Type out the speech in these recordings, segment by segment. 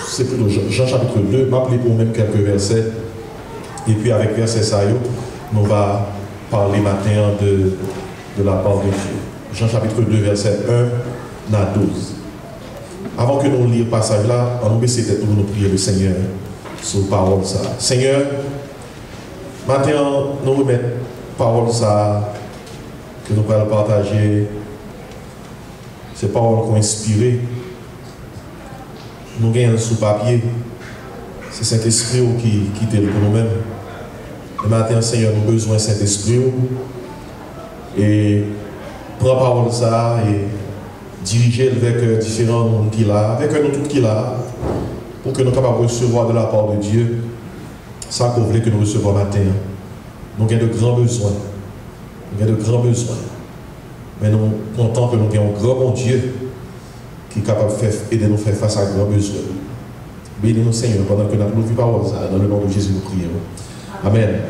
C'est plutôt Jean chapitre 2, m'appeler pour même quelques versets. Et puis avec verset ça, nous va parler maintenant de la parole de Dieu. Jean chapitre 2, verset 1 à 12. Avant que nous lisions le passage là, on nous baisse tête pour nous prier le Seigneur sur la parole ça. Seigneur, maintenant nous remettons la parole ça que nous allons partager. Ces paroles qui ont inspiré. Nous gagnons sous papier. C'est Saint-Esprit qui t'aide pour nous-mêmes. Le matin, Seigneur, nous avons besoin de Saint-Esprit. Et prends la parole ça et diriger avec différents mondes qu'il a, avec nous tout qu'il a, pour que nous soyons capables de recevoir de la part de Dieu ça qu'on voulait que nous recevions matin. Nous avons de grands besoins. Nous avons de grands besoins. Mais nous comptons que nous avons un grand bon Dieu qui est capable d'aider nous à faire face à grands besoins. Bénis-nous, Seigneur, pendant que nous avons vu parole ça. Dans le nom de Jésus, nous prions. Amen.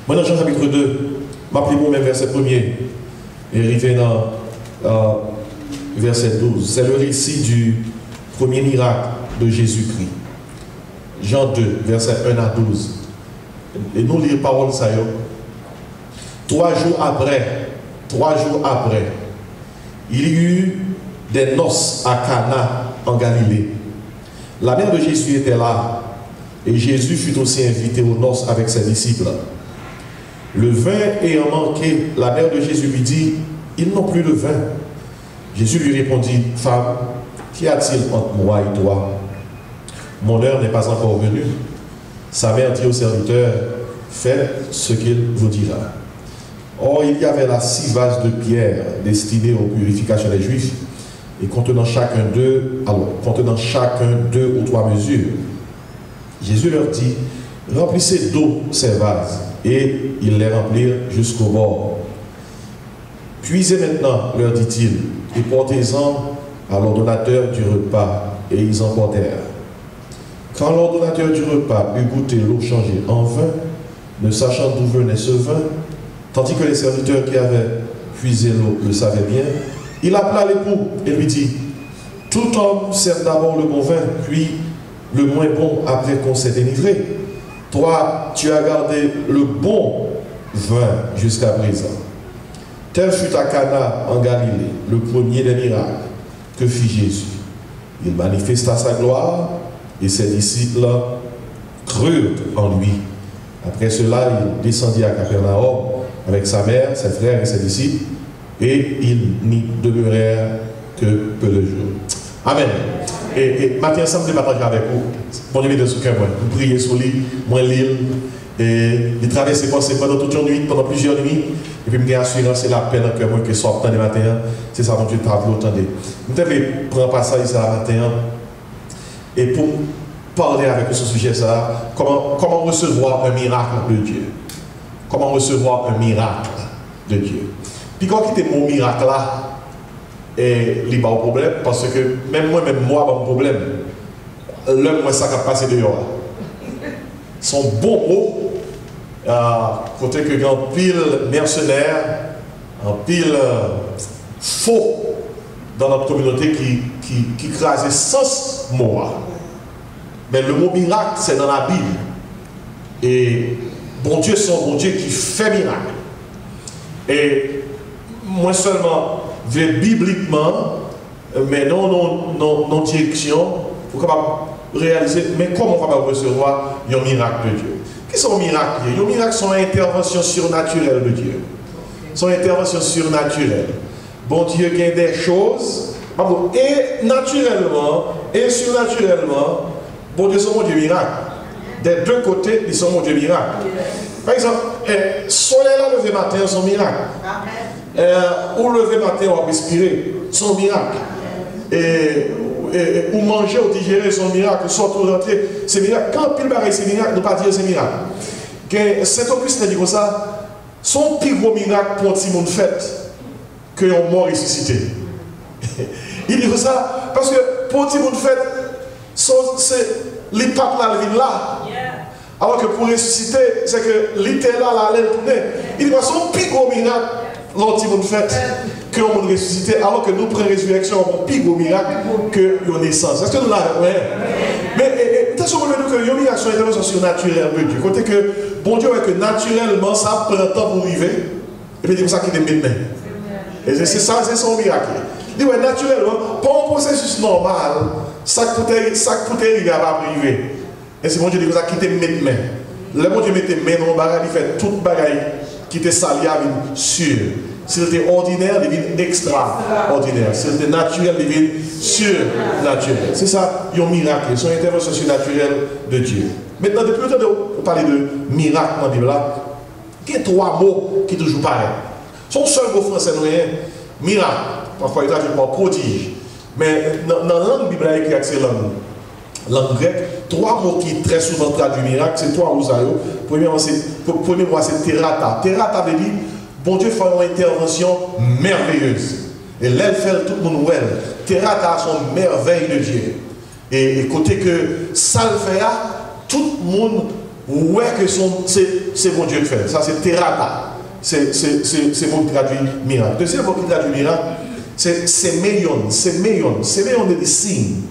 Maintenant, Jean chapitre 2, m'appelez-moi même verset 1er et arrivé dans verset 12. C'est le récit du premier miracle de Jésus-Christ. Jean 2, verset 1 à 12. Et nous lisons parole ça. 3 jours après, il y eut des noces à Cana en Galilée. La mère de Jésus était là et Jésus fut aussi invité aux noces avec ses disciples. Le vin ayant manqué, la mère de Jésus lui dit, ils n'ont plus de vin. Jésus lui répondit, femme, qu'y a-t-il entre moi et toi? Mon heure n'est pas encore venue. Sa mère dit au serviteur, faites ce qu'il vous dira. Or, il y avait là 6 vases de pierre destinés aux purifications des Juifs et contenant chacun 2 ou 3 mesures. Jésus leur dit, remplissez d'eau ces vases, et ils les remplirent jusqu'au bord. Puisez maintenant, leur dit-il, et portez-en à l'ordonnateur du repas, et ils en portèrent. Quand l'ordonnateur du repas eut goûté l'eau changée en vin, ne sachant d'où venait ce vin, tandis que les serviteurs qui avaient puisé l'eau le savaient bien, il appela l'époux et lui dit, tout homme sert d'abord le bon vin, puis le moins bon après qu'on s'est dénivré. Toi, tu as gardé le bon vin jusqu'à présent. Tel fut à Cana en Galilée, le premier des miracles que fit Jésus. Il manifesta sa gloire et ses disciples crurent en lui. Après cela, il descendit à Capernaum avec sa mère, ses frères et ses disciples, et ils n'y demeurèrent que peu de jours. Amen. Et maintenant, ensemble, je vais partager avec vous. Bon Dieu, de ce cœur, vous priez sur l'île, moi l'île, et il traverse ses pensées pendant toute une nuit, pendant plusieurs nuits, et puis je me assuré, c'est la peine que moi qui sort tant de matin, c'est ça, mon Dieu, travaille autant de. Vous devez prendre un passage ça matin, et pour parler avec ce sujet, ça, comment recevoir un miracle de Dieu. Comment recevoir un miracle de Dieu. Puis quand il était mon miracle là, et il n'y a pas de problème, parce que même moi, j'ai un problème. L'homme, moi, ça qui a passé dehors. Son bon mot, côté que un pile mercenaire, un pile faux dans notre communauté qui crasait sans mot. Mais le mot miracle, c'est dans la Bible. Et bon Dieu, c'est un bon Dieu qui fait miracle. Et moi seulement, bibliquement, mais non direction, pour capable réaliser, mais comment on va recevoir un miracle de Dieu. Qu'est-ce que c'est un miracle? Un miracle, c'est une intervention surnaturelle de Dieu. C'est une intervention surnaturelle. Bon Dieu gagne des choses, et naturellement, et surnaturellement, bon Dieu, c'est mon Dieu miracle. Des deux côtés, ils sont mon Dieu miracle. Par exemple, soleil là levé matin, c'est un miracle. Ou lever matin, on va respirer, c'est un miracle. Ou manger ou digérer, c'est un miracle. Sortir ou rentrer, c'est un miracle. Quand pile pareil, c'est un miracle, ne pas dire c'est un miracle. Saint-Augustin dit comme ça, son plus gros miracle pour un petit monde fait, que un mort ressuscité. Il dit comme ça, parce que pour un petit monde fait, c'est les papes là. Alors que pour ressusciter, c'est que l'ité là, elle tourner. Il dit, son plus gros miracle, l'anti-monde fait. que on ressuscité, alors que nous prenons résurrection en plus gros miracle que la naissance. Est-ce que nous l'avons? Ouais. Mais attention, que les miracles sont interventions surnaturelles de Dieu. Côté que, bon Dieu, que naturellement, ça prend le temps pour arriver, et puis c'est comme ça qu'il est maintenant. Et c'est ça, c'est son miracle. Il dit, ouais, naturellement, pas un processus normal, ça coûte arriver à pas arriver. Et c'est bon Dieu dit, ça quitte maintenant. Le bon Dieu mette main dans le bagage, il fait tout le bagage qui était sali avec sûr. Si c'était ordinaire, il devient extraordinaire. Si c'était naturel, il devient surnaturel. C'est ça, il y a un miracle, c'est une intervention surnaturelle de Dieu. Maintenant, depuis le temps de parler de miracle dans la Bible, il y a 3 mots qui sont toujours pareils. Son seul mot français, nous miracle. Parfois, il traduit par prodige. Mais dans la langue biblique, il y a accès à langue grecque, 3 mots qui très souvent traduisent miracle, c'est 3 mots. Premièrement, c'est terata. Terata veut dire, bon Dieu fait une intervention merveilleuse. Et là, elle fait tout le monde well. Terata a son merveille de Dieu. Et côté que ça le fait, tout le monde ouais que c'est bon Dieu qui fait. Ça, c'est terata. C'est le mot qui traduit miracle. Deuxième mot qui traduit miracle, c'est séméon. Séméon est des signes.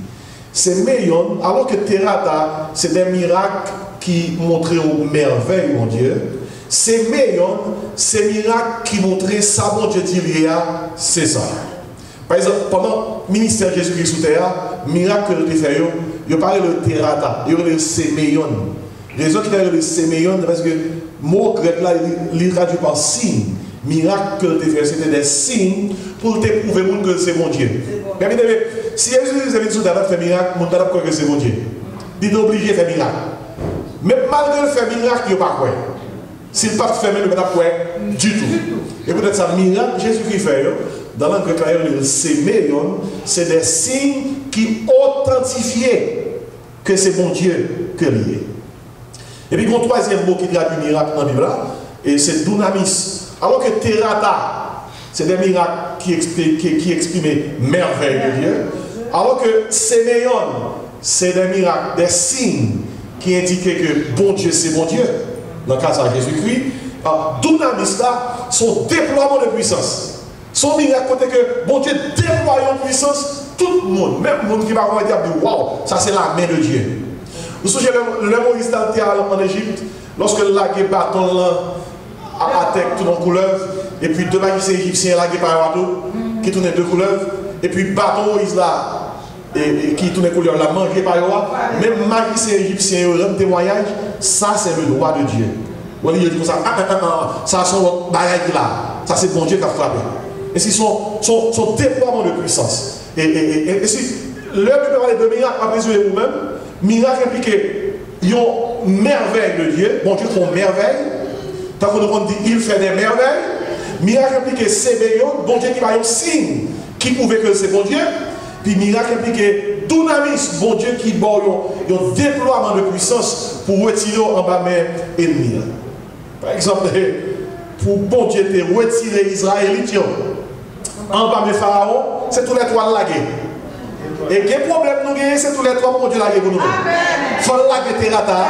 Séméon, alors que terata, c'est des miracles qui montraient aux merveilles, mon Dieu. Séméon, c'est miracles qui montraient ça, mon Dieu, c'est ça. Par exemple, pendant le ministère de Jésus-Christ sous terre, miracle que je fait, je parlais de terata, je parlais de séméon. Les raison qui parlent de séméon, parce que le mot grec là, il traduit par signe. Miracle que tu fais, c'était des signes pour te prouver que c'est mon Dieu. Mais si Jésus avait dit que tu fait miracle, on ne peut pas croire que c'est mon Dieu. Il est obligé de faire miracle. Mais malgré le faire miracle, il n'y a pas quoi. S'il ne peut pas faire miracle, il ne peut pas quoi du tout. Et peut-être ça, miracle, Jésus qui fait, dans l'angle grec, le séméon, c'est des signes qui authentifient que c'est mon Dieu que lié. Et puis, le troisième mot qui traduit miracle dans la Bible, et c'est dunamis. Alors que terata, c'est des miracles qui expriment merveille de Dieu. Alors que séméon, c'est des miracles, des signes qui indiquent que bon Dieu, c'est bon Dieu. Dans le cas de Jésus-Christ, dunamis là, son déploiement de puissance. Son miracle, côté que bon Dieu déploie en puissance, tout le monde, même le monde qui va dire waouh, ça c'est la main de Dieu. Vous souvenez le Moïse en Égypte, lorsque le lac bâton là, à terre tourne en couleuvre, et puis 2 magiciens égyptiens lagués par un bateau, qui tournaient 2 couleuvres, et puis bateau Moïse là, et qui tournait couleur là, mangé par un même magiciens égyptiens, un témoignage, ça c'est le droit de Dieu. Vous voyez, il dit comme ça, ça c'est son bagage là, ça c'est bon Dieu qui a frappé. Et c'est son déploiement de puissance. Et si l'heure peut parler de miracle, après vous-même, miracle implique une merveille de Dieu, bon Dieu fait une merveille. Tant qu'on nous dit il fait des merveilles, miracle implique séméon, bon Dieu qui va un signe qui prouve que c'est bon Dieu, puis miracle implique dunamis, bon Dieu qui va un déploiement de puissance pour retirer en bas mes ennemis. Par exemple, pour bon Dieu de retirer Israélites en bas mes pharaons, c'est tous les 3 lagués. Et quel problème nous gagnons, c'est tous les 3 pour Dieu laguer pour nous. Il faut laguer terata,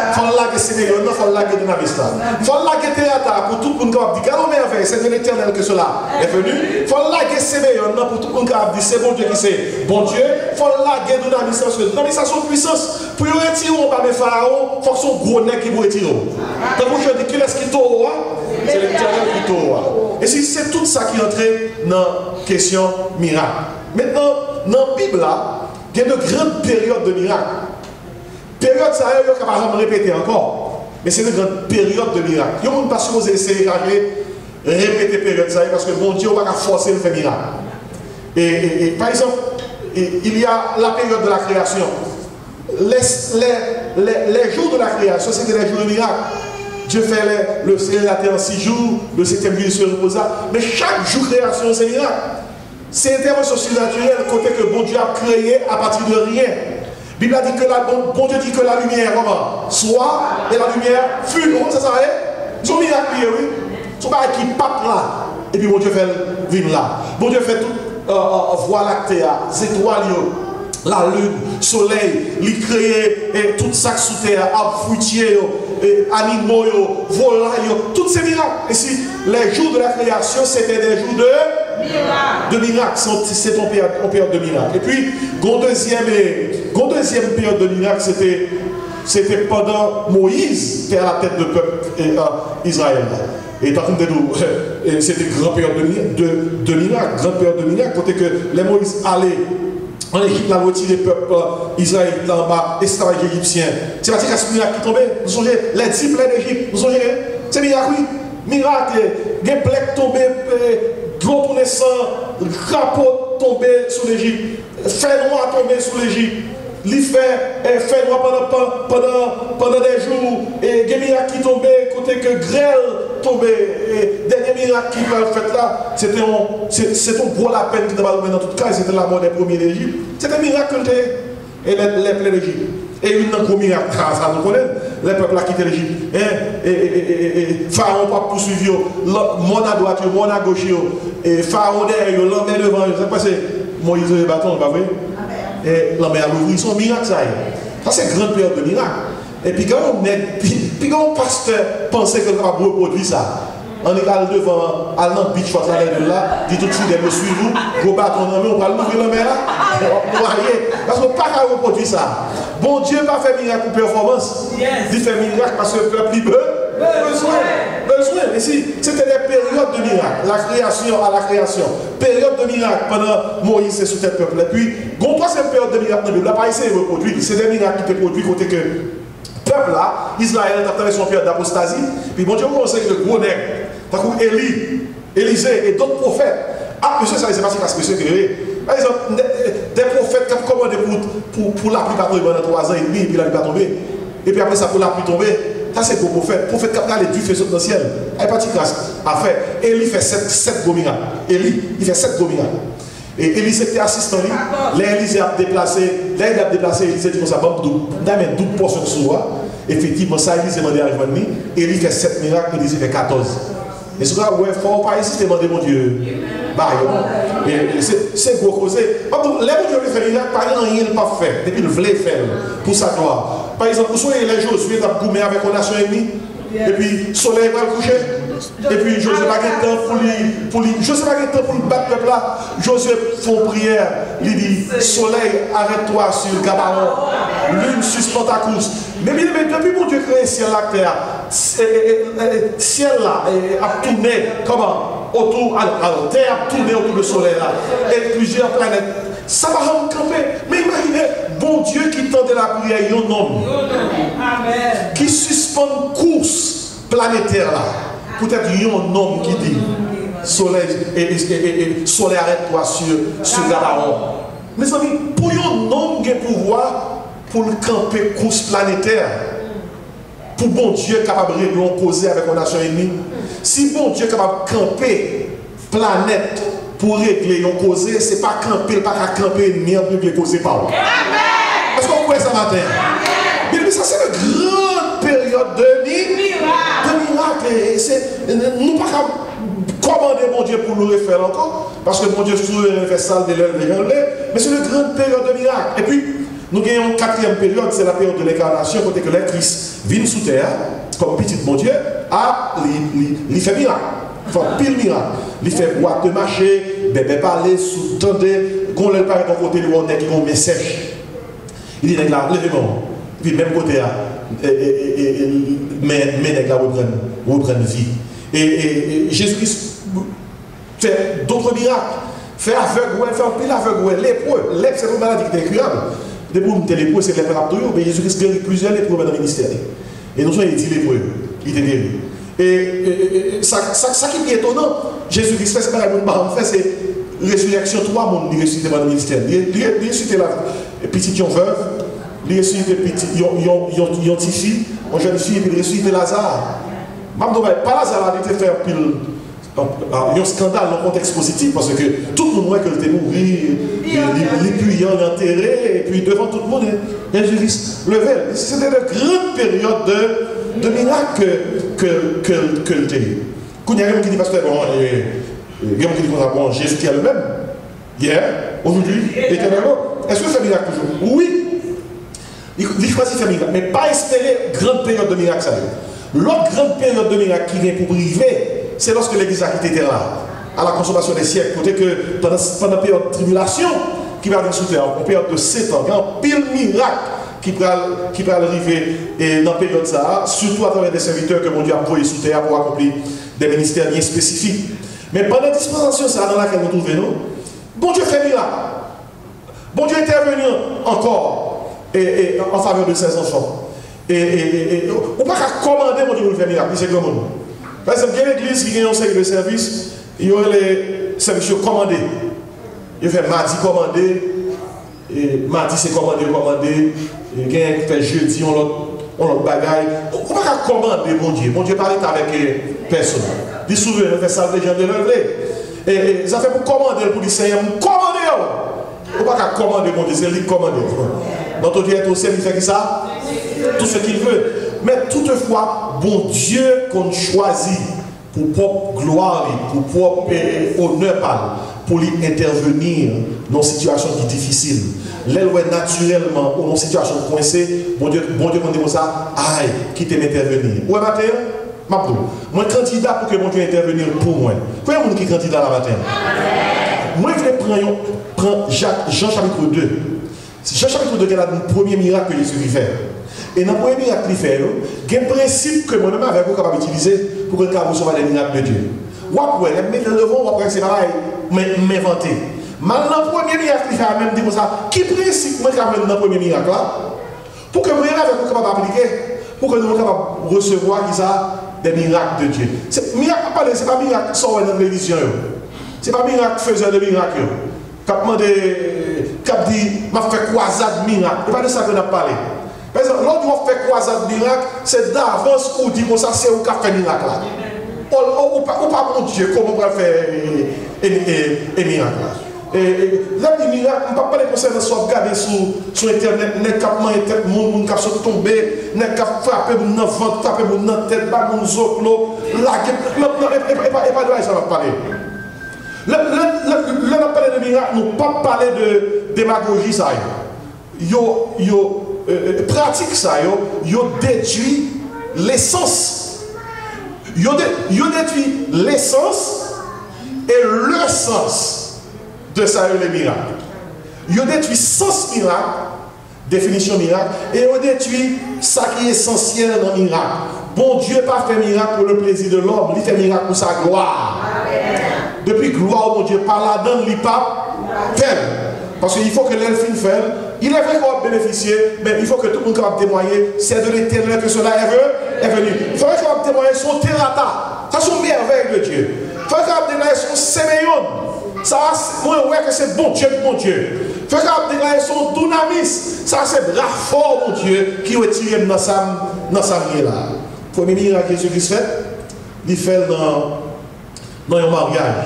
il faut laguer séméon, il faut laguer dunamis. Il faut laguer terata pour tout le monde qui dit, quelle merveille, c'est de l'Éternel que cela est venu. Il faut laguer séméon pour tout le monde qui dit, c'est bon Dieu qui c'est bon Dieu. Il faut laguer dunamis, parce que dunamis a son puissance. Pour retirer par mes pharaons, il faut que son gros nez qui vous retire. Donc je dis, qui est-ce qui t'aura? C'est l'Éternel qui t'aura. Et si c'est tout ça qui est entré dans la question miracle. Maintenant, dans la Bible, il y a de grandes périodes de miracles. Période, ça ne va pas répéter encore. Mais c'est une grande période de miracles. Il y a des personnes qui essayer de répéter période ça parce que bon Dieu ne va pas forcer le faire miracle. Et par exemple, il y a la période de la création. Les jours de la création, c'était les jours de miracle. Dieu fait le ciel et la terre en 6 jours, le 7e jour il se reposa. Mais chaque jour de création, c'est miracle. C'est une intervention surnaturelle, côté que bon Dieu a créé à partir de rien. La Bible a dit que bon Dieu dit que la lumière, comment? Soit, et la lumière fut. Comment ça s'arrête? Son miracle, oui. Son miracle qui pape là. Et puis bon Dieu fait venir là. Bon Dieu fait tout, voie lactée, les étoiles, la lune, le soleil, il crée tout ça sous terre, arbres fruitiers, animaux, volailles, tous ces miracles. Et si les jours de la création, c'était des jours de de miracles. C'est une période de miracles. Et puis, deuxième période de miracles, c'était pendant Moïse qui était à la tête du peuple Israël. Et par contre, c'était une grande période de miracles. Grande période de miracles, côté que les Moïse allaient en Égypte, là, retirer le peuple Israël en bas, esclavage égyptien. C'est parce que ce miracle qui tombait. Vous songez, les 10 plaies d'Égypte, vous songez, c'est miracle, oui. Miracle, des plaies tombées, gros tourné sang, crapaud tombé sur l'Égypte, fer noir tombé sur l'Égypte. Il fait noir pendant des jours, et des miracles qui tombaient, côté que grêle tombait. Dernier miracle qui va fait là, c'était un gros la peine qui devait dans tout cas, c'était la mort des premiers d'Égypte. C'était un miracle et les plaies d'Égypte. Et une gros miracle, ça nous connaît, les peuples qui quitté l'Égypte. Pharaon pas poursuivi, mon à droite, mon à gauche, et Pharaon derrière, l'homme devant, c'est passé. Moïse le bâton, pas vrai? Et l'homme a ouvert son miracle, ça y est. Ça, c'est une grande période de miracle. Et puis, quand un pasteur pensait qu'il va reproduire ça, on est allé devant, à l'an beach, face à l'aide de là, dit tout de suite, me suivre vous, gros bâton dans on va l'ouvrir l'homme là. Vous voyez? Parce qu'on ne peut pas reproduire ça. Bon Dieu va faire miracle pour performance. Il fait miracle parce que le peuple besoin. Et si c'était des périodes de miracle, la création à la création, période de miracle pendant Moïse et sous tel peuple. Et puis, quand troisième période de miracle, on n'a pas essayé de reproduire. C'est des miracles qui étaient produits côté que peuple là, Israël a traversé son période d'apostasie. Puis bon Dieu, vous pensez que le gros nègre, tant que Élisée et d'autres prophètes. Ah, monsieur, ça c'est pas si monsieur créé. Par exemple, des prophètes qui ont commandé pour la pluie pas tomber pendant 3 ans et demi, et puis la pluie pas tomber. Et puis après ça, pour la pluie tomber, ça c'est pour prophète. Prophète qui a regardé du feu sur le ciel. Il n'y a pas de grâce à faire. Élie fait 7 gros miracles. Il fait 7 gros miracles. Et Élisée était assistant. L'Élisée a déplacé, Élisée dit comme ça, d'ailleurs, 12 portions de soi. Effectivement, ça, Élisée m'a dit à rejoindre. Élie fait 7 miracles, Élisée fait 14. Et ce là, ouais, il ne faut pas ici demander mon Dieu. C'est gros causé. Les Dieu lui fait miracle, par exemple, il n'a pas fait. Depuis, il voulait faire pour sa gloire. Par exemple, vous soyez les Josué qui ont goûté avec une nation ennemie. Et puis, le soleil va le coucher. Et puis, Josué n'a pas de temps pour le battre le peuple là. Josué fait une prière. Il dit, soleil, arrête-toi sur le Gabaron. Lune, suspend ta course. Mais depuis mon Dieu créé ciel la terre, ciel là a tourné, comment? Autour, alors terre a tourné autour du soleil là. Et plusieurs planètes. Ça va camper. Mais imaginez, bon Dieu qui tendait la prière, il y a un homme qui suspend une course planétaire là. Peut-être il y a un homme qui dit soleil, soleil arrête-toi sur Gabaron. Mes amis, pour un homme qui a pouvoir pour le camper course planétaire, pour bon Dieu capable de régler un causé avec une nation ennemie, si bon Dieu est capable de camper planète pour régler un causé, ce n'est pas camper, pas camper ni régler causé par vous. Est-ce qu'on voit ça matin? Mais ça, c'est une grande période de miracle. Nous ne pouvons pas commander mon Dieu pour nous refaire encore, parce que mon Dieu souverain fait ça, mais c'est une grande période de miracle. Et puis, nous gagnons une 4e période, c'est la période de l'incarnation, côté que le Christ vient sous terre, comme petit mon Dieu, il fait miracle. Il fait pile miracle. Il fait boîte de marché, bébé parler, sous-tendre, qu'on le paraît d'un côté, on est qui on met sèche. Il dit, là, levez-moi. Puis, même côté, mais là, reprendre vie. Et Jésus-Christ fait d'autres miracles. Fait aveugle, fait un pile aveugle, lépreux. Lèpre, c'est une maladie qui est incurable. Depuis que nous lépreux, c'est lépreux abdominaux, mais Jésus-Christ guérit plusieurs lépreux dans le ministère. Et nous sommes dit lépreux, il était guéri. Et ça qui est étonnant, Jésus-Christ fait, c'est pas la fait, c'est résurrection 3 mondes, il ressuscite dans le ministère. Il ressuscite la petite veuve, il ressuscite une petite fille, une jeune fille, et puis il ressuscite Lazare. Pas Lazare, il était fait un pile. Il y a un scandale dans le contexte positif parce que tout le monde voit qu'il était mort, les puyants l'enterré, et puis devant tout le monde, Jésus-Christ levait. C'était une grande période de miracle que le était. Quand il y a quelqu'un qui dit, pasteur, bon, il y a quelqu'un qui dit, bon, Jésus qui est le même, hier, aujourd'hui, éternellement. Est-ce que c'est un miracle toujours? Oui. Il choisit faire miracle, mais pas espérer grande période de miracle. L'autre grande période de miracle qui vient pour priver, c'est lorsque l'église a quitté terre là. à la consommation des siècles. Côté que pendant la période de tribulation qui va venir sous terre, en période de 7 ans, il y a un pile miracle qui va arriver dans la période ça, surtout à travers des serviteurs que mon Dieu a envoyés sous terre pour accomplir des ministères bien spécifiques. Mais pendant la dispensation ça dans laquelle nous trouvons, bon Dieu fait miracle. Bon Dieu intervenu encore en faveur de ses enfants. On ne peut pas commander mon Dieu pour faire miracle, c'est grand monde. Par exemple, il y a l'église qui a un série de services, il y a les services commandés. Il fait mardi commandé, et mardi c'est commandé. Il y a fait jeudi, on l'autre bagaille. On ne peut pas commander mon Dieu. Mon Dieu parle avec personne. Il se souvient, il fait ça les gens de lever. Et ça fait pour commander, pour dire Seigneur, commandez. On ne peut pas commander mon Dieu, c'est lui qui commande. Notre Dieu est au ciel, il fait ça, tout ce qu'il veut. Mais toutefois, bon Dieu qu'on choisit pour propre gloire, pour propre honneur, pour lui intervenir dans une situation qui est difficile. L'élève naturellement ou dans une situation coincée, bon Dieu m'a dit ça, aïe, qui t'aime intervenir. Ouais, matin, moi candidat pour que mon Dieu intervenir pour moi. Vous voyez qui est candidat la matin? Moi, je vais prendre Jean chapitre 2. Jean chapitre 2, c'est le premier miracle que Jésus fait. Et dans le premier miracle qu'il fait, il y a un principe que moi-même avec vous capable d'utiliser pour que vous recevoir les miracles de Dieu. Ou après, mettre le devant, ou après, c'est pareil, m'inventer. Maintenant, le premier miracle qu'il fait, même dit comme ça, qui principe moi capable dans le premier miracle là, pour que vous avec vous capable d'appliquer, pour que nous soyons capables de recevoir des miracles de Dieu. Miracle, ce n'est pas miracle qui sort dans la télévision. Ce n'est pas miracle faiseur de miracles. Cap dit, m'a fait croisade miracle. Ce n'est pas de ça que nous avons parlé. Par exemple, lorsque on fait croisade miracle, c'est d'avance où dit que ça c'est où qu'a fait miracle là. Ou pas mon Dieu, comment on va faire un miracle là. Là, les miracles, on ne peut pas parler concernant soit regarder sur internet, n'est qu'à manger tête, moun qui sont tombés, n'est qu'à frapper mon ventre, frapper mon tête, pas mon zoclo, là, et pas de là, ça va parler. Là, on parle de miracles, nous ne pouvons pas parler de démagogie, ça. Pratique ça, yo détruit l'essence. Yo détruit l'essence et le sens de ça, les miracles. Yo détruit sens miracle, définition miracle, et yo détruit ça qui est essentiel dans le miracle. Bon Dieu pas fait miracle pour le plaisir de l'homme, il fait miracle pour sa gloire. Depuis gloire, mon Dieu, par là-dedans, il pas fait. Parce qu'il faut que l'elfine fasse. Il est vrai qu'on va bénéficier, mais il faut que tout le monde soit témoigner. C'est de l'éternel que cela est venu. Il faudrait qu'on va témoigner son terrata. Ça, c'est une merveille de Dieu. Il faudrait qu'on va témoigner son séméon. Ça, moi, ouais, que c'est bon Dieu, mon Dieu. Il faudrait qu'on va témoigner son dunamis. Ça, c'est bras fort, mon Dieu, qui est tiré dans sa vie là. Premier miracle que Jésus fait, il fait dans un mariage.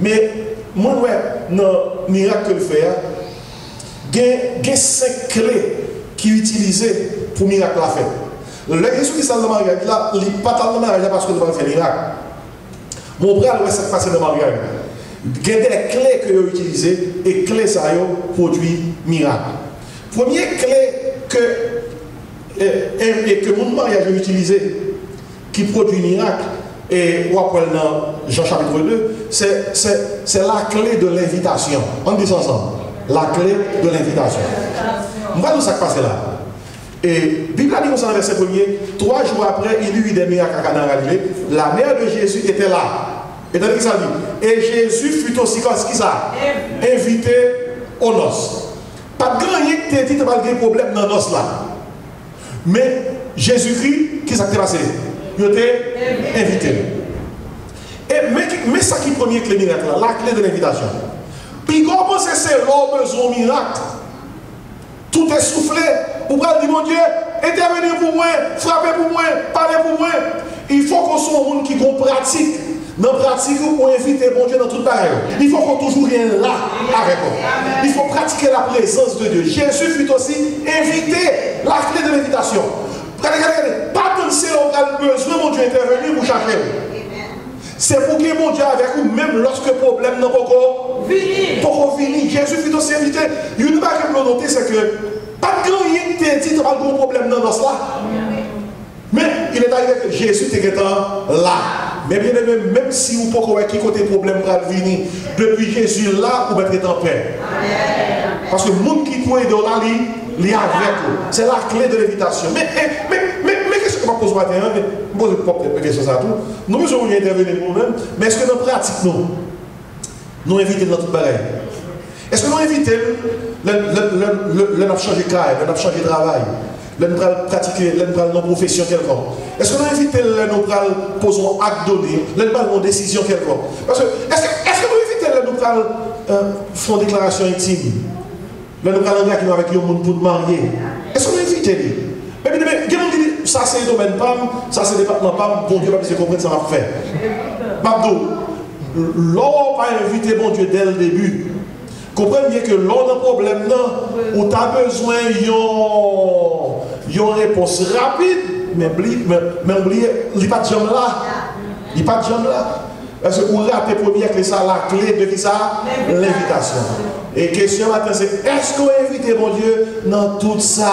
Mais, moi, ouais, dans le miracle qu'il fait, il y a 5 clés qui sont utilisées pour le miracle à faire. Le Jésus qui s'est dans le mariage, il n'est pas dans le mariage parce qu'il va faire miracle. Mon frère, il va passer dans le mariage. Il y a des clés que vous utilisées et clés ça produit miracle. Première clé que mon mariage a utilisé qui produit miracle, et on appelle dans Jean chapitre 2, c'est la clé de l'invitation. On dit ça ensemble. La clé de l'invitation. On va nous ça passer là. Et la Bible a dit dans le verset 1er, 3 jours après, il y eut des miracles à Cana Galilée. La mère de Jésus était là. Et dans ça dit. Et Jésus fut aussi comme ce qui ça invité aux noces. Pas de grand qui t'a dit que tu as des problèmes dans les noces là. Mais Jésus-Christ, qui s'est passé? Il était invité. Mais ça qui est premier clé miracle là, la clé de l'invitation. Puis comment c'est l'homme besoin de miracle? Tout est soufflé. Pour dire mon Dieu, intervenir pour moi, frapper pour moi, parler pour moi. Il faut qu'on soit un monde qui pratique. Dans la pratique, on invite bon Dieu dans toute pareil. Il faut qu'on toujours rien là avec nous. Il faut pratiquer la présence de Dieu. Jésus fut aussi invité, la clé de l'invitation. Regardez, pas comme si on a besoin, mon Dieu, intervenir pour chercher. C'est pour que mon Dieu avec vous, même lorsque le problème n'a pas encore fini. Jésus fut aussi invité. Une chose que je noter, c'est que pas de grand rien qui t'a dit qu'il y a un problème dans ce là. Mais il est arrivé que Jésus était là. Mais bien aimé, même si vous ne pouvez pas qui côté problème va venir, depuis Jésus là, vous mettez en paix. Parce que le monde qui trouve dans la vie, il est avec vous. C'est la clé de l'invitation. Mais qu'est-ce que je pose matin? Je pose une question à tout. Nous besoin d'intervenir nous-mêmes, mais est-ce que dans la pratique, nous invitons notre pareil? Est-ce que nous invitons le changer de carrière, le changer de travail, le pratiquer, le profession quelconque? Est-ce que nous invitons le poser un acte donné, le prendre une décision quelconque? Parce que est-ce que nous invitons le faire une déclaration intime? Le nous allons avec un monde pour marier. Est-ce qu'on invite lui? Mais dit ça c'est le domaine PAM, ça c'est le département PAM, bon Dieu va se comprendre ça va faire. Mabdo, l'on va inviter bon Dieu dès le début. Comprenez bien que l'on a un problème là, où tu as besoin d'une réponse rapide, mais oubliez, il n'y a pas de jambe là. Il n'y a pas de jambe là. Parce que vous ratez première clé, ça la clé de qui ça? L'invitation. Et question matin, c'est est-ce qu'on invite mon Dieu dans tout ça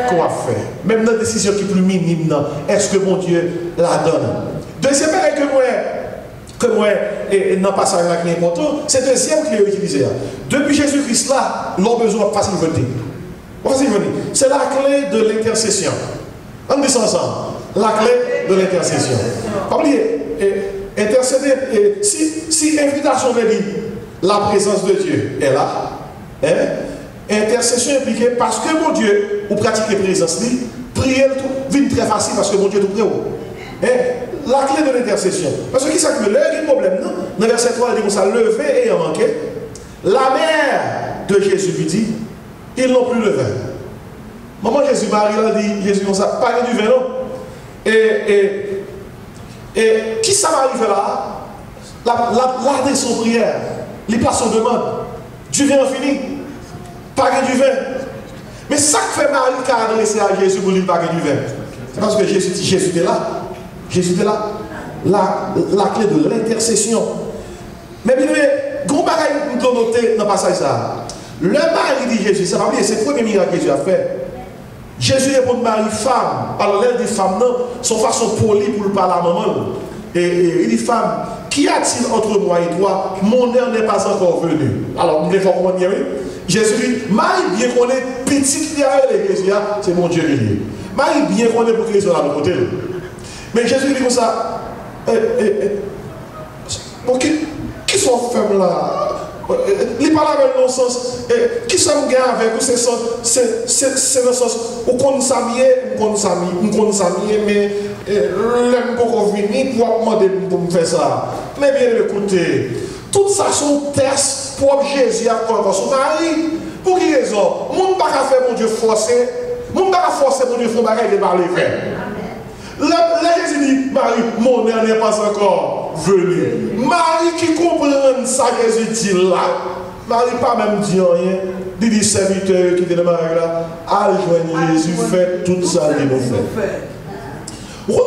qu'on va faire? Même dans la décision qui est plus minime, est-ce que mon Dieu la donne? Deuxième chose que moi, et dans le passage qui est important, c'est la deuxième clé utilisée. Depuis Jésus-Christ là, l'on a besoin de facilité. C'est la clé de l'intercession. On dit ça ensemble. La clé de l'intercession. Pas oublier, intercéder, si invitation veut dire la présence de Dieu est là, intercession impliquée parce que mon Dieu, vous pratiquez la présence, prier vient très facile parce que mon Dieu est tout près. La clé de l'intercession. Parce que qui ça que le problème, non? Dans le verset 3, il dit comme ça, levé et en manqué. La mère de Jésus lui dit, ils n'ont plus le vin. Maman Jésus, Marie, elle dit, Jésus comme ça, pas du vin, non? Et qui ça va arriver là? La son prière, les places son demande, du vin infini, pas du vin. Mais ça que fait Marie qui a adressé à Jésus pour lui pas du vin. C'est parce que Jésus était là. Jésus était là. La clé de l'intercession. Mais bien, gros bagaille nous doit noter dans le passage ça. Le mari dit Jésus, ça va dire, c'est le premier miracle que Jésus a fait. Jésus répond à Marie, femme. Alors l'aide des femmes, non, son façon polie pour le parler à maman. Et il dit, femme, qu'y a-t-il entre moi et toi? Mon heure n'est pas encore venue. Alors, vous devez comprendre, oui. Jésus dit, Marie, bien qu'on est petite, c'est mon Dieu qui est. Marie, bien qu'on est pour que les gens là de côté. Mais Jésus dit comme ça, qui sont femmes là? Il parle avec le sens, qui sommes gagnés avec vous, c'est le sens, où qu'on s'amie, mais l'aime pour revenir pour demander pour me faire ça. Mais bien écoutez, tout ça sont tests pour Jésus à quoi son mari. Pour qui raison? Mon pas qu'à faire mon Dieu forcer, mon pas qu'à forcer mon Dieu faire bagaille de parler vrai. Là, Jésus dit, Marie, mon heure n'est pas encore venue. Marie qui comprend ça, Jésus dit là. Marie pas même dit rien. Il dit, serviteur qui était dans Marie là, allez joindre Jésus, fait tout ça qu'il nous fait.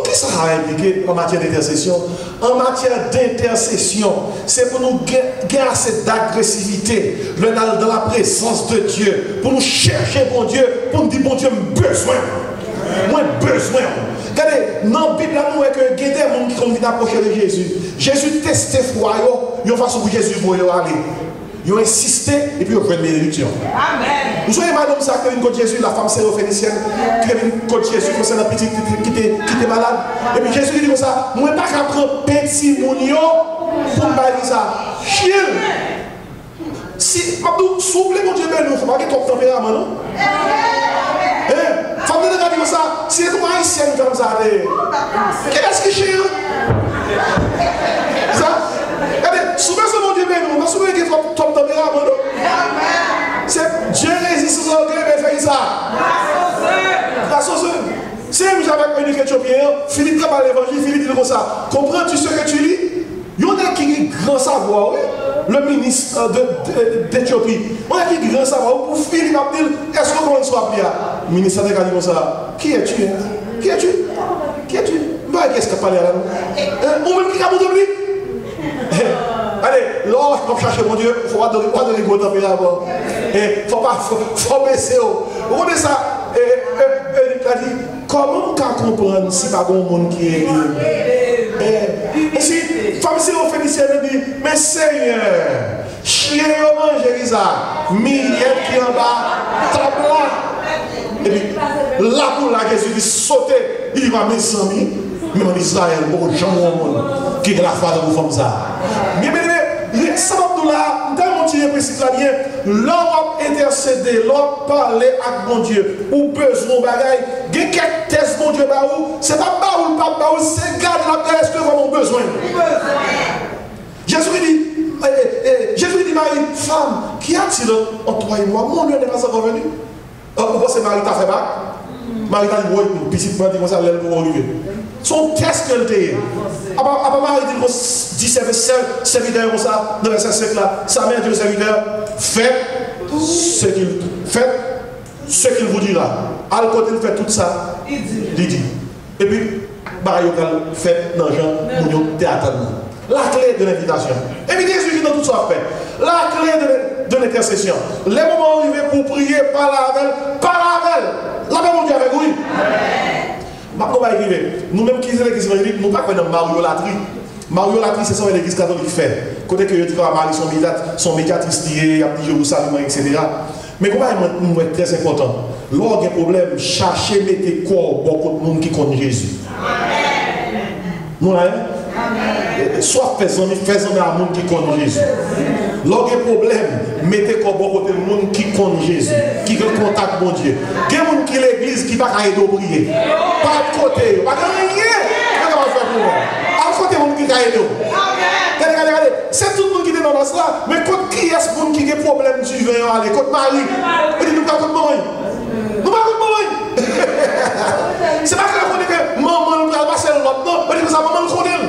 Qu'est-ce que ça a impliqué en matière d'intercession? En matière d'intercession, c'est pour nous gagner assez d'agressivité dans la présence de Dieu, pour nous chercher bon Dieu, pour nous dire bon Dieu, besoin. Moi, besoin. Regardez, dans la Bible, nous voyons que il y a des gens qui sont approcher de Jésus. Jésus testait froid, il y a une façon pour Jésus voulait aller. Ils ont insisté et puis ils ont fait une bénédiction. Amen. Vous voyez, madame, ça, qui est une côte Jésus, la femme sérophénicienne, qui est une côte Jésus, qui est petite, qui était malade. Et puis Jésus dit comme ça, moi, je ne vais pas prendre petit mounio pour me dire ça. Chien. Si, Mabdou, souple, mon Dieu, il ne faut pas que tu aies ton tempérament, non? Faut me dire comme ça, si tu es haïtien comme ça, qu'est-ce qui chien? Ça? Regardez, souvent, c'est mon Dieu, mais nous, souvent, il y a ton tempérament, non? C'est Dieu résiste aux orgueils, mais fait ça. Grâce aux œuvres. Si vous avez un Éthiopien, Philippe travaille l'évangile, Philippe dit comme ça. Comprends-tu ce que tu lis? Il y en a qui ont grand savoir, oui? Le ministre d'Éthiopie. On a qui grand savoir. Pour Philippe Abdel, est-ce qu'on soit appelé à? Le ministre a dit comme ça. Qui es-tu? Qui es-tu? Qui es-tu? Qu'est-ce que tu as parlé là? On veut qui a monté lui? Allez, là, on va chercher mon Dieu. Il faut pas donner gros tempérament. Il faut baisser. Vous voyez ça? Il a dit, comment on peut comprendre si pas bon monde qui est libre? Et si, femme, si on fait ici, elle dit, mais Seigneur, chien, on mange, Elisa, millette qui en bas, table là. Et puis, là pour là, Jésus dit, sauter, il va mes amis, même en Israël, bon, Jean, qui est la foi de vous comme ça. Mais, ça va nous là, dans mon Dieu, précis là bien, l'homme intercédé, l'homme parler avec mon Dieu, ou besoin de bagaille, il y a quelques tests, mon Dieu, c'est pas baoul, pas baoul, c'est garde la est-ce que vraiment besoin. Jésus dit, Marie, femme, qu'y a-t-il entre toi et moi? Mon Dieu n'est pas encore venu. Pourquoi c'est Marie t'a fait bac? Marie t'a dit, oui, petit point, dit ça, l'aile pour arriver. Son test qu'elle était. Après Marie dit, serviteur, comme ça, dans le verset 5 là, sa mère dit au serviteur, faites ce qu'il vous dira. À côté, il fait tout ça, il dit. Et puis, Marie fait dans Jean, pour théâtre. La clé de l'invitation. Et puis Jésus dit dans tout ça fait. La clé de l'intercession. Les moments arrivés pour prier par la veille. La même Dieu avec oui. Maintenant, on va arriver. Nous-mêmes qui sommes l'église évangélique, nous ne pouvons pas dans Mariolatrie. Mariolatrie, c'est ça que l'église catholique fait. Côté que je dis que Marie, son médiatrice liée, il y a des Jérusalem, etc. Mais comment est très important? Lorsqu'il y a un problème, cherchez, mettez corps beaucoup de monde qui connaît Jésus. Nous, là, soit faisons à monde qui connaît Jésus. Lorsqu'il y a un problème, mettez comme beaucoup de monde qui connaît Jésus, qui a contact avec Dieu. Il y a des gens qui l'église qui ne va pas aider à prier. Pas de côté, pas de rien. Qu'est-ce qu'on va faire pour moi? À côté, monde qui va aider. Regardez, c'est tout le monde qui est dans la salle, mais quand qui est ce monde qui a des problèmes du vin, allez, quand Marie, il dit nous pas contre maman. Nous pas contre maman. C'est pas que maman nous va passer l'autre, non, on dit que ça maman nous connaît.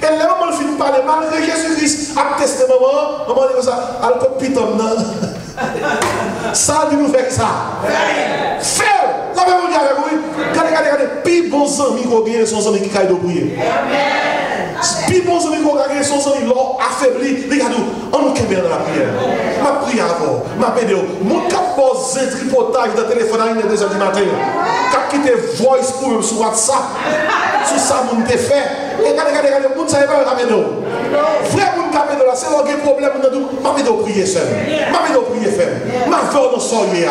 Et là, maman finit par parler malgré Jésus-Christ a testé maman, maman dit ça, elle coupe piton, non. Ça dit nous faire ça. Faire. La même chose avec vous. Regardez, puis bons amis qu'on gagne sont amis qui caillent de prier. Puis bons amis qu'on gagne sont amis l'ont affaibli. Regardez, on nous caméra dans la prière. Ma prière avant, ma vidéo. Mon cap pose un tripotage de téléphone à 1h du matin. Cap qui te voice pour même sur WhatsApp. Sur ça, mon te fait. Et regardez, vous ne savez pas la vidéo. Vrai mon cap de là, c'est un problème. Ma vidéo prier seul. Ma vidéo prier ferme. Ma vie dans son lit.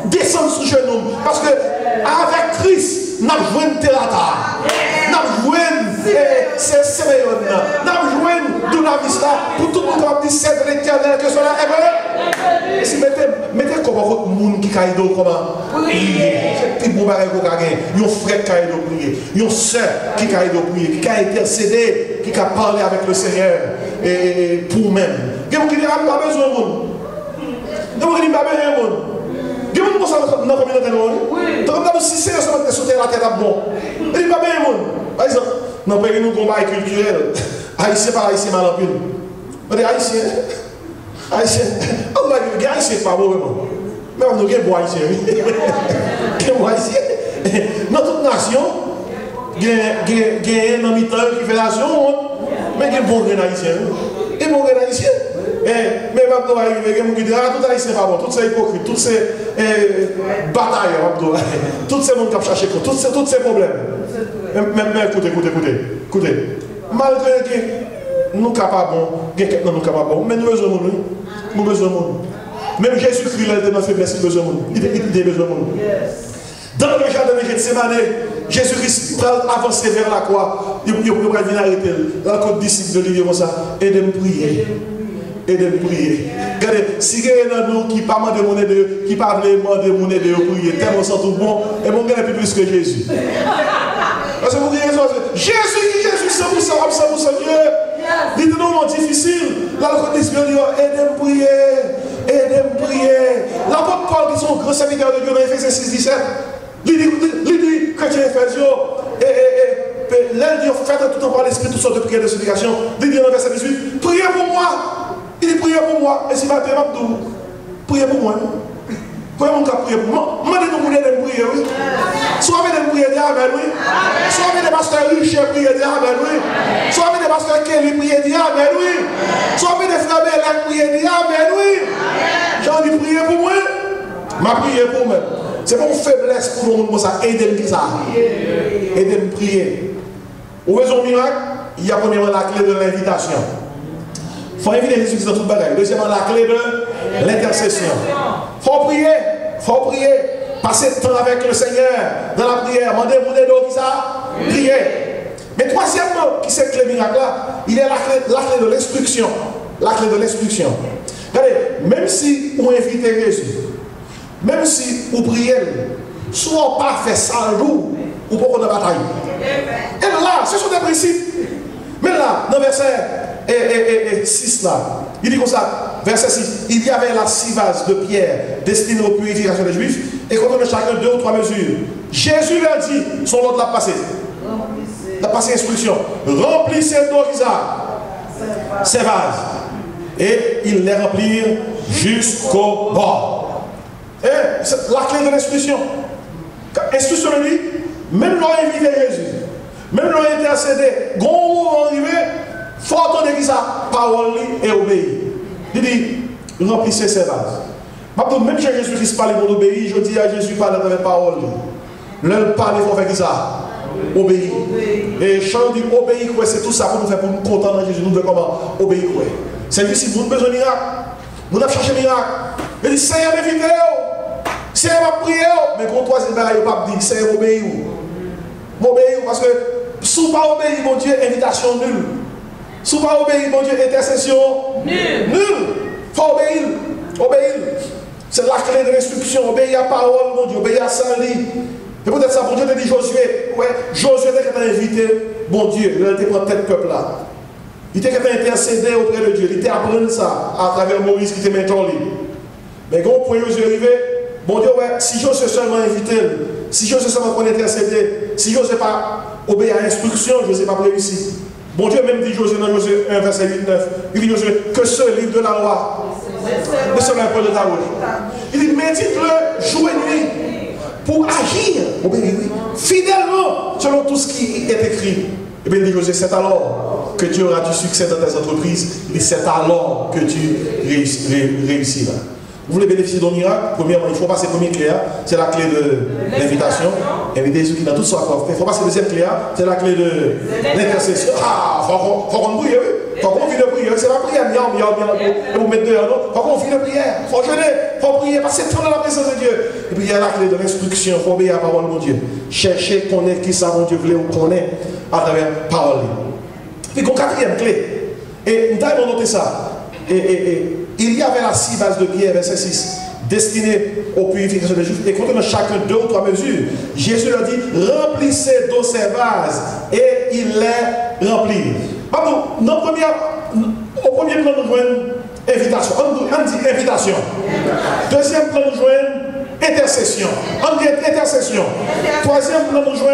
Descendre sous genou. Parce que avec Christ, nous avons joué de terre. Nous avons joué c'est Séméon. Nous avons joué de la vista pour tout le monde qui dit c'est de l'éternel que cela est vrai. Et si mettez comme votre monde qui caille d'eau, comment c'est plus beau bagage qu'on gagne. Il y a un frère qui caille d'eau prier. Il y a une soeur qui caille d'eau prier. Qui a intercédé, qui a parlé avec le Seigneur et pour même. Il y a des gens qui disent pas besoin de monde. Il y a des gens qui disent pas besoin de monde. Il y a des gens qui dans la communauté de monde. Donc, si c'est seulement de sauter la tête à bon, il dit pas besoin de monde. Par exemple, dans le pays nous combat culturel, haïtien par haïtien mal en pile. On dit haïtien. On va dire haïtien pas bon vraiment. Mais on a des bois haïtiens. Des bois haïtiens. Dans toute nation, il y a un ami qui fait nation, mais il y a un bon haïtien. Et bon haïtien. Mais maintenant, il y a des gens qui disent tout haïtien pas bon, tous ces hypocrites, tous ces batailles, tous ces gens qui cherchent, tous ces problèmes. Mais écoutez. Malgré que nous sommes capables, mais nous besoin de monde. Nous besoin de monde. Même Jésus-Christ, il a dans faiblesse, il a besoin de monde. Il a besoin de monde. Dans le jardin de Gethsémane, Jésus-Christ va avancer vers la croix. Il va venir arrêter. La côte disciple de lui comme ça. Et de me prier. Regardez, si il y a un qui ne pas demander mon aide, qui ne pas demander mon aide de prier, tellement ça tout bon, et mon gars est plus que Jésus. Parce que vous dites, Jésus, c'est pour ça, Dieu. Il est tellement difficile. Là, le côté spirituel, aidez-me prier. L'apôtre Paul, qui sont grands serviteurs de Dieu dans Éphésiens 6:17, il dit, chrétien Éphésiens, l'un dit, faites tout en par l'esprit, toutes sortes de prières de supplication. Il dit dans le verset 18, priez pour moi. Il dit, priez pour moi. Et si ma terre m'a dit, priez pour moi. Priez pour moi. Demandez-nous de prier, oui. Soit avec des prières, amen, oui. Soit avec des pasteurs riches, priez, amen, oui. Soit avec des pasteurs Kelly, priez, amen, oui. Soit avec des frères Bélec, priez, amen, oui. J'ai dit, priez pour moi. Ma prière pour moi. C'est pas une faiblesse pour nous, ça. Aidez-moi ça. Aidez-moi prier. Vous voyez un miracle? il y a premièrement la clé de l'invitation. Il faut inviter Jésus-Christ dans toute bagaille. Deuxièmement, la clé de l'intercession. Il faut prier. Il faut prier. Passer le temps avec le Seigneur dans la prière. Demander pour des dos qui ça. Prier. Mais troisièmement, qui c'est clé miracle là? Il est la clé de l'instruction. La clé de l'instruction. Regardez, même si vous invitez Jésus, même si vous priez, soit pas fait ça un jour, ou pas qu'on a bataille. Et là, ce sont des principes. Mais là, dans le verset 6 là, il dit comme ça, verset 6, il y avait là 6 vases de pierre destinés aux purifications des Juifs, et quand on a chacun 2 ou 3 mesures, Jésus leur dit, son ordre l'a passé. Il a passé instruction. Remplissez d'eau ces vases. Et ils les remplirent jusqu'au bord. Et c'est la clé de l'instruction. Instruction de lui, même l'on a invité Jésus, même l'on a intercédé, quand on arrive, il faut attendre qu'il ça, parole et obéir. Il dit, remplissez ces vases. Même si Jésus-Christ parle pour obéir, je dis à Jésus parle avec parole. L'un parle, il faut faire ça. Obéir. Et chant dit obéir, c'est tout ça pour nous faire pour nous contenter dans Jésus. Nous devons comment obéir. C'est lui, si vous avez besoin de miracle, vous avez cherché miracle. Il dit, Seigneur, invitez-vous. Seigneur, va prier. Mais quand troisième barrière, il ne pas dire, Seigneur, obéir. Obéir, parce que si vous ne pas obéir, mon Dieu, invitation nulle. Si vous ne pas obéir, mon Dieu, intercession nulle. Il faut obéir. Obéir. C'est la clé de l'instruction. Obéir à la parole, mon Dieu. Obéir à sa lit. Et peut-être ça, bon Dieu te dit Josué. Ouais, Josué, dès qu'il t'a invité, bon Dieu, il a été prendre tête peuple là. Il était intercédé auprès de Dieu. Il était appris ça à travers Moïse qui était maintenant libre. Mais quand point Josué arrivé, bon Dieu, ouais, si Josué seulement invité, si Josué seulement qu'on intercédé, si Josué pas obéi à l'instruction, je ne sais pas réussir. Bon Dieu même dit Josué dans Josué 1, verset 8-9. Il dit Josué, que ce livre de la loi ne sera pas de ta bouche. Il dit, médite-le jour et nuit pour agir, obéir, fidèlement selon tout ce qui est écrit. Et bien, il dit Josué, c'est alors que tu auras du succès dans tes entreprises. Et c'est alors que tu réussiras. Vous voulez bénéficier d'un miracle? Premièrement, il faut passer la première clé, c'est la clé de l'invitation. Inviter Jésus qui dans tout soit fait. Il faut passer la deuxième clé, c'est la clé de l'intercession. Ah, il faut qu'on prie, oui. Il faut qu'on vienne de prière. C'est la prière, bien, vous mettez dehors, non? Il faut qu'on vienne de prière. Il faut jeûner, il faut prier, passer le temps dans la présence de Dieu. Et puis il y a la clé de l'instruction. Il faut obéir à la parole de mon Dieu. Chercher, connaître qui ça, mon Dieu voulait, ou connaître à travers la parole. Puis, une quatrième clé. Et nous avons noté ça. Il y avait là 6 vases de pierre, verset 6, destinés aux purifications des Juifs. Et quand on a chacun 2 ou 3 mesures, Jésus leur dit, remplissez d'eau ces vases. Et il les remplit. Au premier plan, nous jouons invitation. On dit invitation. Deuxième plan, nous jouons intercession. On dit intercession. Troisième plan, nous jouons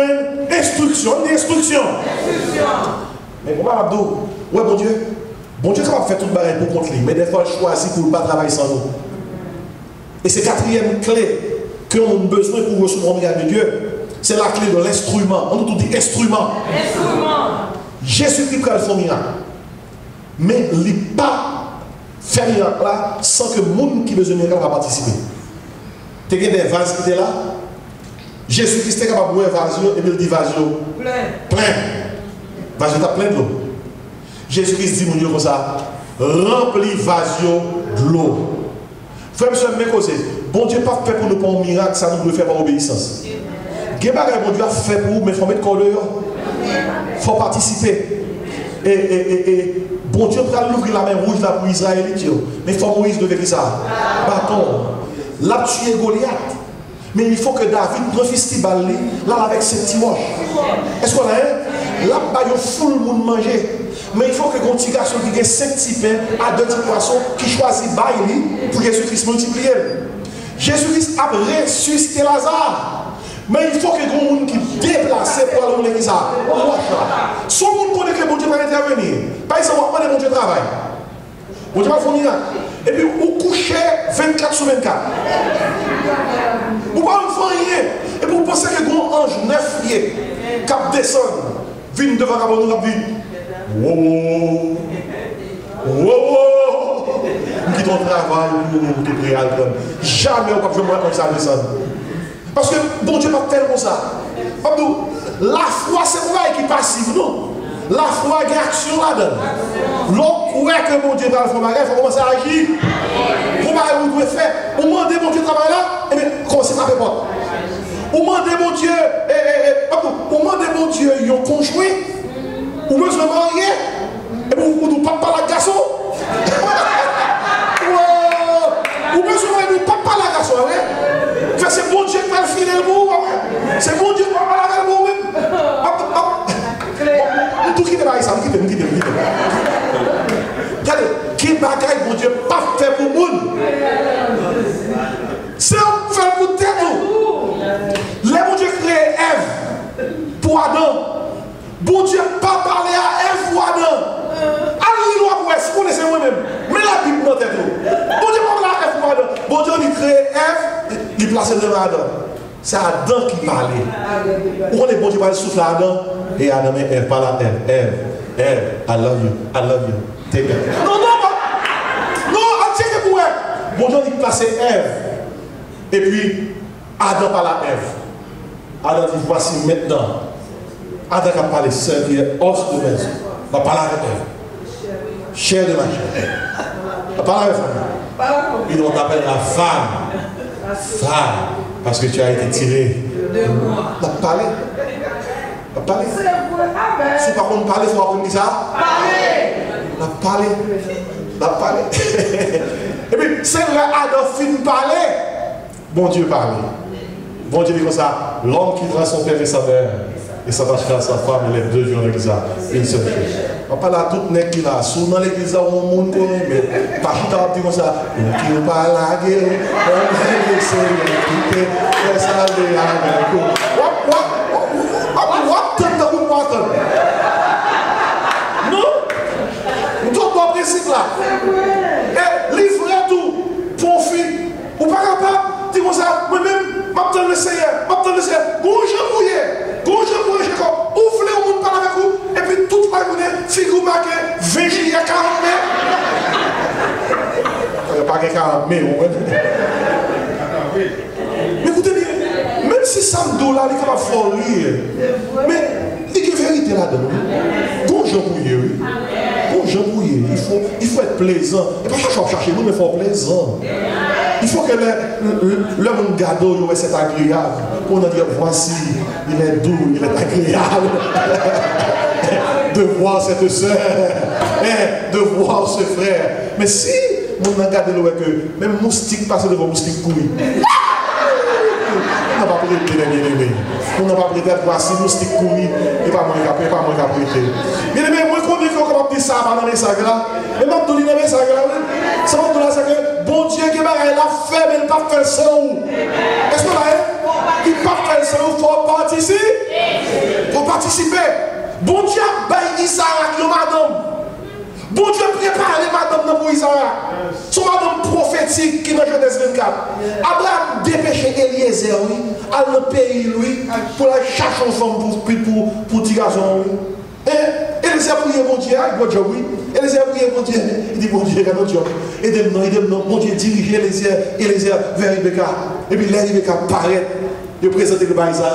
instruction. On dit instruction. Mais comment Abdou? Ouais, mon Dieu. Bon Dieu est capable de faire toute barrière pour contre lui, mais des fois il choisit pour ne pas travailler sans nous. Et c'est la quatrième clé que nous avons besoin pour recevoir le regard de Dieu. C'est la clé de l'instrument. On nous dit instrument. Jésus-Christ a fait un miracle. Mais il n'a pas fait miracle là sans que le monde qui besoin de miracle va participer. Tu as des vases qui étaient là. Jésus-Christ est capable de boire un vase et puis il dit vase plein. Vase est plein de l'eau. Jésus-Christ dit, mon Dieu, comme ça, remplis vase de l'eau. Frère, monsieur, mes causes, bon Dieu pas fait pour nous pour un miracle, ça nous doit faire par obéissance. Qu'est-ce que bon Dieu a fait pour vous, mais il faut mettre corps dehors. Il faut participer. Et bon Dieu prend l'ouvrir la main rouge là pour Israël, mais il faut Moïse de ça. Bâton. Là, tu es Goliath. Mais il faut que David prenne festival là avec ses petits moches. Est-ce qu'on a un? Là, il y a full le monde manger. Mais il faut que un petit garçon qui a 5 petits pains à 2 petits poissons qui choisit bailler pour Jésus-Christ multiplier. Jésus-Christ a ressuscité Lazare. Mais il faut que les gens qui déplacent pour aller à l'église. Si on connaît que bon Dieu va intervenir, par exemple, on connaît bon Dieu travail. Bon Dieu va faire un miracle. Et puis, vous couchez 24 sur 24. Vous ne pouvez pas rien. Et puis, vous pensez que un ange 9 pieds qui descend, vient devant la bonne vie. Wow! Wow! Qui ton travail pour te prier à l'homme. Jamais on ne peut pas faire ça descendre. Parce que bon Dieu va faire comme ça. La foi, c'est pas qui passive, non. La foi a une action là-dedans. L'autre croit que mon Dieu va le faire, il faut commencer à agir. Vous devez faire. Vous demandez mon Dieu travail là, et bien, commencez à faire porte. Vous demandez mon Dieu, vous demandez mon Dieu, ils ont conjoint. Vous besoin de marier, et vous ne parlez pas la garçon. Vous besoin de pas la garçon, c'est bon Dieu qui va le filer le bout. C'est bon Dieu qui va le bout. Tout qui est là, ça, qui est. Regardez, qui bagaille, mon Dieu, pas fait pour le monde. C'est un fait pour tête. Les bon Dieu créé Ève pour Adam. Bon Dieu pas parlé à Ève pour Adam. Allez, vous connaissez moi-même. Mais la Bible dans tête. Bon Dieu pas parlé à Ève pour Adam. Bon Dieu il crée Ève, il place devant Adam. C'est Adam qui parlait. Où on est bon Dieu va souffler à Adam. Et Adam et Ève parlent à Ève. Ève, I love you. Take it. Non, tiens que pour Ève. Bon Dieu il place Ève. Et puis, Adam parle à Ève. Adam dit, voici maintenant. Adam a parlé seul, il est os de maison. Va parler avec Ève. Chair de ma chair. Va parler avec elle. Et on t'appelle la femme. Femme. Parce que tu as été tiré. Va parler. Va parler. Si par contre parler, il faut apprendre ça. Parler. Va parler. Et puis, c'est vrai, Adam finit parler. Bon Dieu parle. Bon Dieu dit comme ça, l'homme quittera son père et sa mère, et s'attachera à sa femme, et les deux jours l'église, une seule chose. On parle à tout le monde qui là, souvent dans l'église, on monde connaît, mais pas tout à dit comme ça, qui ne parle à la guerre, on va laisser quitter, c'est ça, non? Tout bon principe là. Et livrer tout, profit, ou pas capable. Comme ça, moi-même, m'attends le Seigneur, bonjour mouillé, ouvrez au monde parler avec vous, et puis toute la journée, figure marqué, 20 juillet 40 mai. Pas 40 mai, mais écoutez bien, même si $100, il est capable de faire lire, mais il y a une vérité là-dedans. Bonjour mouillé, oui. Bonjour mouillé, il faut être plaisant. Et pas chercher, vous, mais il faut être plaisant. Il faut que l'homme gâteau, c'est agréable. On a dit, voici, il est doux, il est agréable. De voir cette soeur, de voir ce frère. Mais si on a gardé le que même moustique passe devant moustique couille. On n'a pas prêté les bien-aimés. On n'a pas prêté voici moustique couille. Et pas moins qu'à prêter. Bien-aimés, moi, je crois qu'on va dire ça dans les messages là. Et même dans les messages là, ça va dans la saga. Bon Dieu qui m'a fait, mais il ne pas faire ça où? Est-ce que là, il ne pas faire ça où? Il faut participer. Il faut participer. Bon Dieu a baillé Isaac, madame. Bon Dieu prépare les madame pour Isaac. Son madame prophétique qui est dans Genèse 24. Abraham dépêché Eliezer, oui, à le pays, lui, pour la chercher une femme pour petit garçon, oui. Eliezer prié mon Dieu, bon Dieu, oui. Eliezer prié mon Dieu, il dit bon Dieu, il a notre job. Et de non, mon Dieu dirige Eliezer vers Rebecca. Et puis là, Rebecca paraît, de présenter le bas Isaac.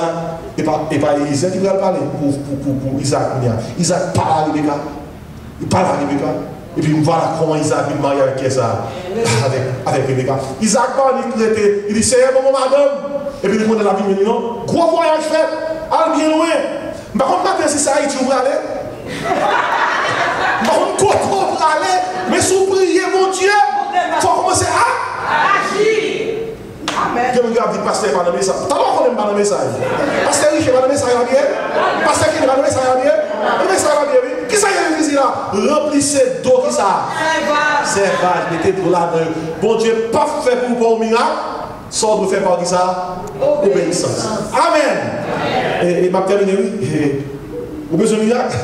Et pas Isaac qui va parler pour Isaac. Isaac parle à Rebecca. Il parle à Rebecca. Et puis voilà comment Isaac est marié avec avec Rebecca. Isaac parle, il dit, c'est maman, madame. Et puis il demande la vie, il dit non, gros voyage fait, allez bien loin. Par contre, maintenant, si ça Haïti, vous allez. Par contre, quoi vous allez, mais si vous priez, mon Dieu, il faut commencer à agir. Amen. Je me regarde, pasteur, pas de message. T'as pas qu'on aime pas de message. Pasteur riche, pas de message à bien. Pasteur qui n'est pas de message à bien. Le message à bien, oui. Qui ça y est ici là? Remplissez d'eau, qui ça? Servage, mettez de là. Bon Dieu, pas fait pour bon miracle. Sans de faire par qui ça? Obéissance. Amen. Et ma terminé, oui. Au besoin de miracle,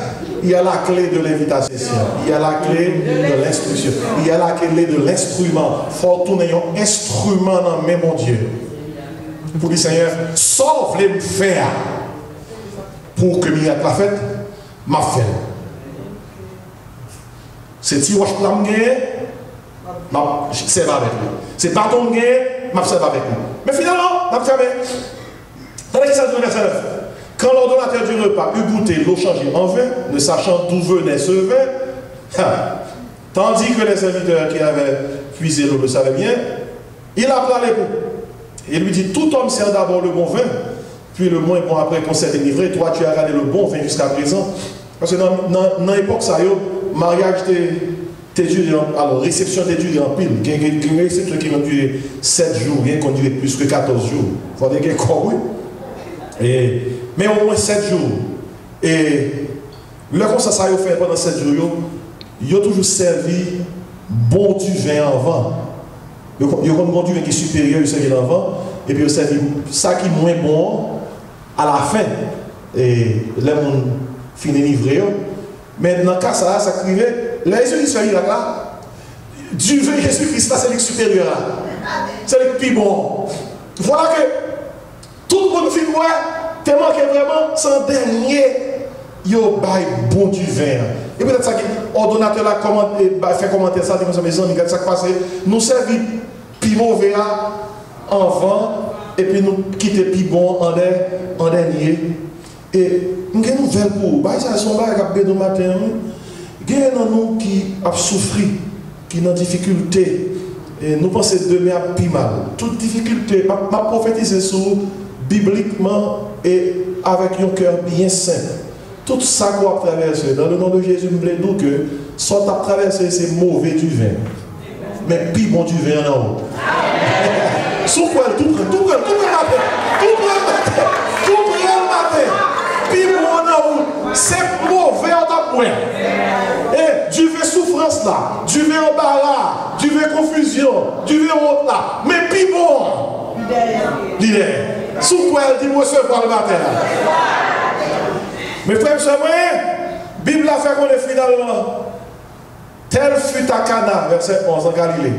il y a la clé de l'invitation. Il y a la clé de l'instruction. Il y a la clé de l'instrument. Il faut tourner un instrument dans mes mon Dieu. Pour dire Seigneur, sauve les me faire pour que miracle la fête, m'a fait. C'est si je peux c'est avec lui. C'est pas ton gain, m'a fait avec lui. Mais finalement, m'a fermé. Dans l'exercice de verset 9. Quand l'ordonnateur du repas eut goûté l'eau changée en vin, ne sachant d'où venait ce vin, tandis que les serviteurs qui avaient puisé l'eau le savaient bien, il appela l'époux. Et il lui dit, tout homme sert d'abord le bon vin, puis le moins bon après qu'on s'est délivré. Toi, tu as gardé le bon vin jusqu'à présent. Parce que dans l'époque, ça y est, mariage t'es duré, alors réception t'es duré en pile. Il y a une réception qui va durer 7 jours, il y a qui va durer plus que 14 jours. Il faut dire qu'il y a quoi, oui. Mais au moins 7 jours. Et le conseil ça y est fait pendant 7 jours, il a toujours servi bon du vin en vent. Il y a un bon du vin qui est supérieur, il servi en vent. Et puis il servi ça qui est moins bon à la fin. Et là, on finit livré. Mais dans le cas, ça crivait. Là, ils se fait là. Du vin Jésus-Christ, c'est le supérieur là. C'est le plus bon. Voilà que tout le monde fait ouais, tellement que vraiment, sans dernier, il y a bon du vin. Et peut-être ça, l'ordonnateur là fait commenter ça, dit mes amis, regarde ça qui passe. Nous servons plus mauvais en vent, et puis nous quittons plus bon en dernier. Et nous avons une nouvelle pour vous. Ça, c'est un bagage qui matin. Il y a nous qui ont souffert, qui ont des difficultés. Et nous pensons que demain a plus mal. Toute difficulté, m'a prophétisé sur bibliquement et avec un cœur bien sain. Tout ça qu'on a traversé, dans le nom de Jésus, je voulais dire que soit tu as traversé, c'est mauvais du vin. Mais plus bon du vin en haut. Sous quoi tout prend le matin. Puis bon en haut, c'est mauvais en ta point. Et du vin souffrance là, du vin embarras, du vin confusion, du vin honte là. Mais puis bon, l'idée. Sous quoi elle dit recevoir le matin. Mes frères et sœurs, la Bible a fait qu'on est finalement. Tel fut à Cana, verset 11 en Galilée.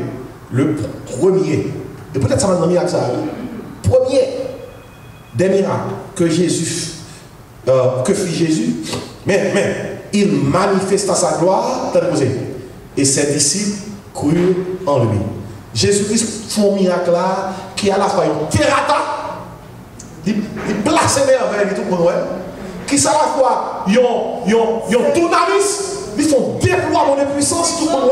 Le premier, et peut-être ça va dans miracle ça. Premier des miracles que Jésus, que fit Jésus, mais il manifesta sa gloire, et ses disciples crurent en lui. Jésus-Christ fait un miracle là qui à la fois un terrata, il place merveille tout le monde, qui à la fois ils ont dynamisme, ils font déploiement de puissance tout le monde,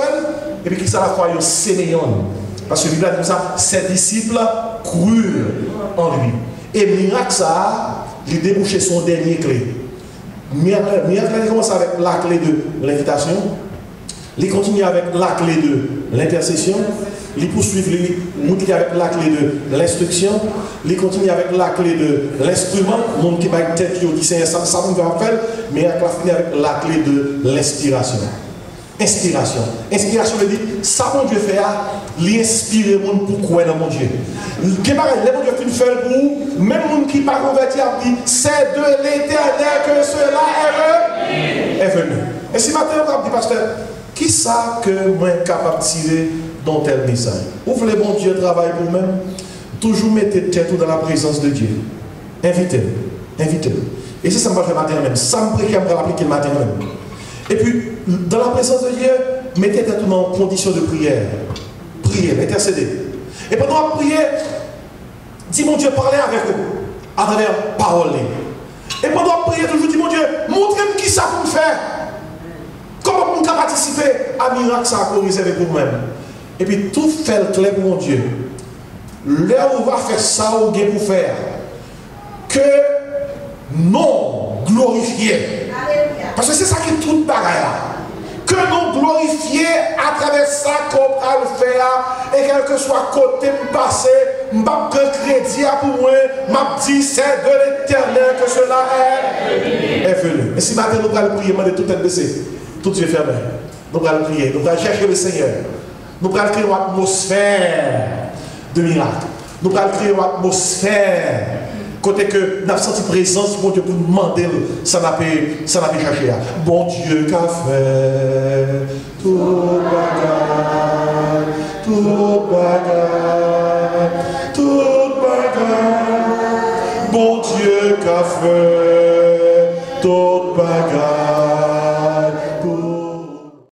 et puis qui à la fois ils séméon. Parce que la Bible a dit ça, ses disciples crurent en lui. Et miracle ça, il débouché son dernier clé. Miracle, il commence avec la clé de l'invitation. Il continue avec la clé de l'intercession. Il poursuit avec la clé de l'instruction. Il continue avec la clé de l'instrument. Le monde qui va être tête, il dit ça me va faire. Mais il finit avec la clé de l'inspiration. Inspiration. Inspiration veut dire, ça mon Dieu fait, l'inspirer le monde pour croire dans mon Dieu. Les mon Dieu fait faire pour même les gens qui ne sont pas convertis, c'est de l'Éternel que cela est venu. Et si maintenant on dit, pasteur, qui ça que moi capable de tirer dans tel message? Vous voulez bon Dieu travailler pour vous-même? Toujours mettez tête dans la présence de Dieu. Invitez-le. Invitez-le. Et ça me va faire matin même. Ça me précame pour l'appliquer le matin même. Et puis, dans la présence de Dieu, mettez tête en condition de prière. Priez, intercédez. Et pendant la prière, dis mon Dieu, parlez avec vous, à travers parole. Et pendant la prière, toujours dis mon Dieu, montrez-moi qui ça pour me faire. Comment on peut participer à un miracle ça pour réserver pour vous-même. Et puis tout fait le clair pour mon Dieu. Là où on va faire ça, ou bien pour faire. Que non glorifier. Parce que c'est ça qui est tout bagaille. Que nous glorifier à travers ça qu'on va le faire. Et quel que soit côté passé, je vais prendre crédit pour moi. Je dis c'est de l'Éternel que cela est venu. Et si maintenant nous allons prier, nous allons tout être baissé. Tout yeux fermés. Nous allons prier. Nous allons chercher le Seigneur. Nous allons créer une atmosphère de miracle. Nous allons créer une atmosphère. Côté que nous avons senti présence, bon Dieu, pour nous demander, ça n'a pas cherché. Bon Dieu, qu'a fait tout bagage, tout bagage, tout bagage. Bon Dieu, qu'a fait.